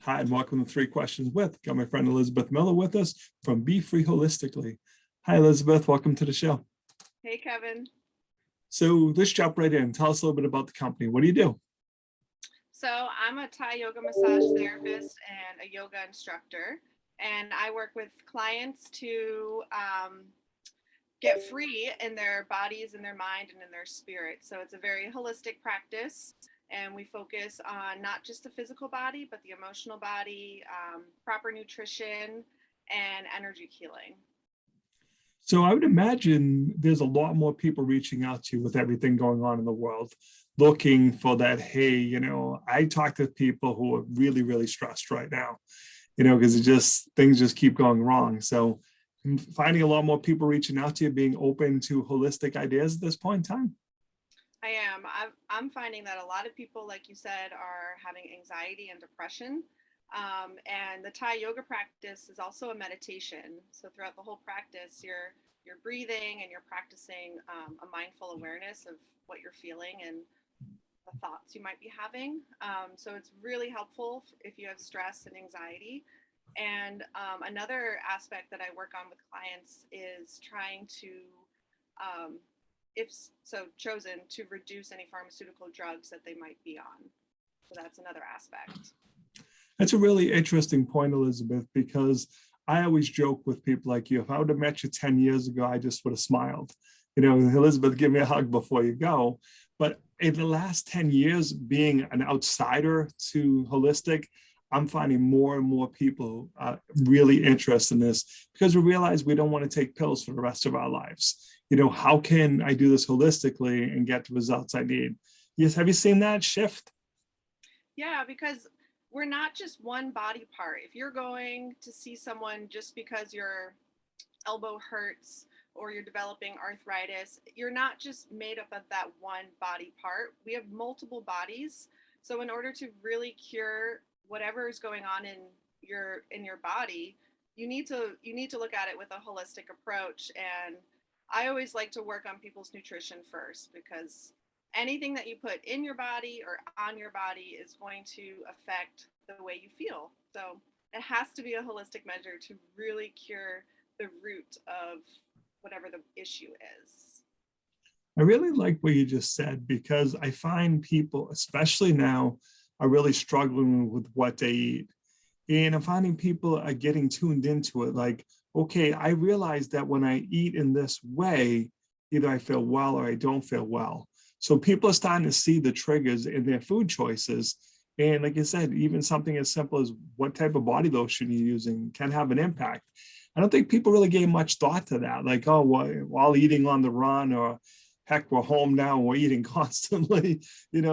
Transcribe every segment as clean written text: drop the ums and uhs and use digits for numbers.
Hi, and welcome to Three Questions With. Got my friend Elizabeth Miller with us from Be Free Holistically. Hi, Elizabeth. Welcome to the show. Hey, Kevin. So let's jump right in. Tell us a little bit about the company. What do you do? So I'm a Thai yoga massage therapist and a yoga instructor, and I work with clients to get free in their bodies, in their mind, and in their spirit. So it's a very holistic practice, and we focus on not just the physical body, but the emotional body, proper nutrition, and energy healing. So I would imagine there's a lot more people reaching out to you with everything going on in the world, looking for that, hey, I talk to people who are really, really stressed right now, because things just keep going wrong. So I'm finding a lot more people reaching out to you, being open to holistic ideas at this point in time. I am. I'm finding that a lot of people, like you said, are having anxiety and depression. And the Thai yoga practice is also a meditation. So throughout the whole practice, you're breathing and you're practicing a mindful awareness of what you're feeling and the thoughts you might be having. So it's really helpful if you have stress and anxiety. And another aspect that I work on with clients is trying to, if so chosen, to reduce any pharmaceutical drugs that they might be on. So that's another aspect. That's a really interesting point, Elizabeth, because I always joke with people like you. If I would have met you 10 years ago, I just would have smiled. Elizabeth, give me a hug before you go. But in the last 10 years, being an outsider to holistic, I'm finding more and more people really interested in this because we realize we don't want to take pills for the rest of our lives. How can I do this holistically and get the results I need? Yes, have you seen that shift? Yeah, because we're not just one body part. If you're going to see someone just because your elbow hurts or you're developing arthritis, you're not just made up of that one body part. We have multiple bodies. So in order to really cure whatever is going on in your body, you need to look at it with a holistic approach. And I always like to work on people's nutrition first, because anything that you put in your body or on your body is going to affect the way you feel. So it has to be a holistic measure to really cure the root of whatever the issue is. I really like what you just said, because I find people, especially now, are really struggling with what they eat. And I'm finding people are getting tuned into it. Like, okay, I realize that when I eat in this way, either I feel well or I don't feel well. So people are starting to see the triggers in their food choices. And like I said, even something as simple as what type of body lotion you're using can have an impact. I don't think people really gave much thought to that. Like, oh, well, while eating on the run, or heck, we're home now, we're eating constantly,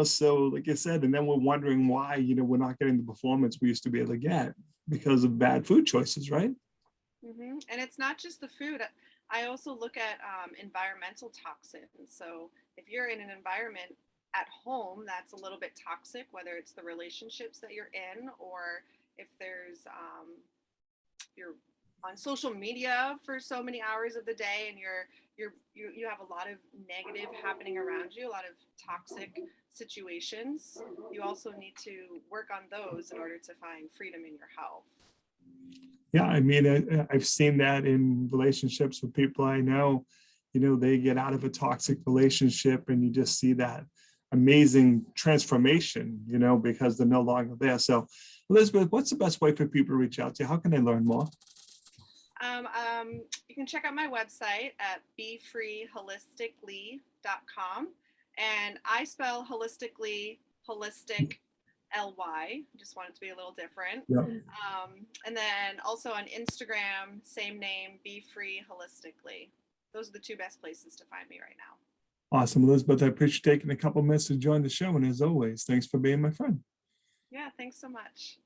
so like I said, and then we're wondering why, we're not getting the performance we used to be able to get because of bad food choices, right? Mm-hmm. And it's not just the food. I also look at environmental toxins. So if you're in an environment at home that's a little bit toxic, whether it's the relationships that you're in, or if there's you're on social media for so many hours of the day and you have a lot of negative happening around you, a lot of toxic situations, you also need to work on those in order to find freedom in your health. Yeah, I mean, I've seen that in relationships with people I know. They get out of a toxic relationship and you just see that amazing transformation, because they're no longer there. So, Elizabeth, what's the best way for people to reach out to you? How can they learn more? You can check out my website at befreeholistically.com. And I spell holistically, holistic, L-Y. Just want it to be a little different. Yeah. And then also on Instagram, same name, Be Free Holistically. Those are the two best places to find me right now. Awesome, Elizabeth. I appreciate you taking a couple minutes to join the show. And as always, thanks for being my friend. Yeah, thanks so much.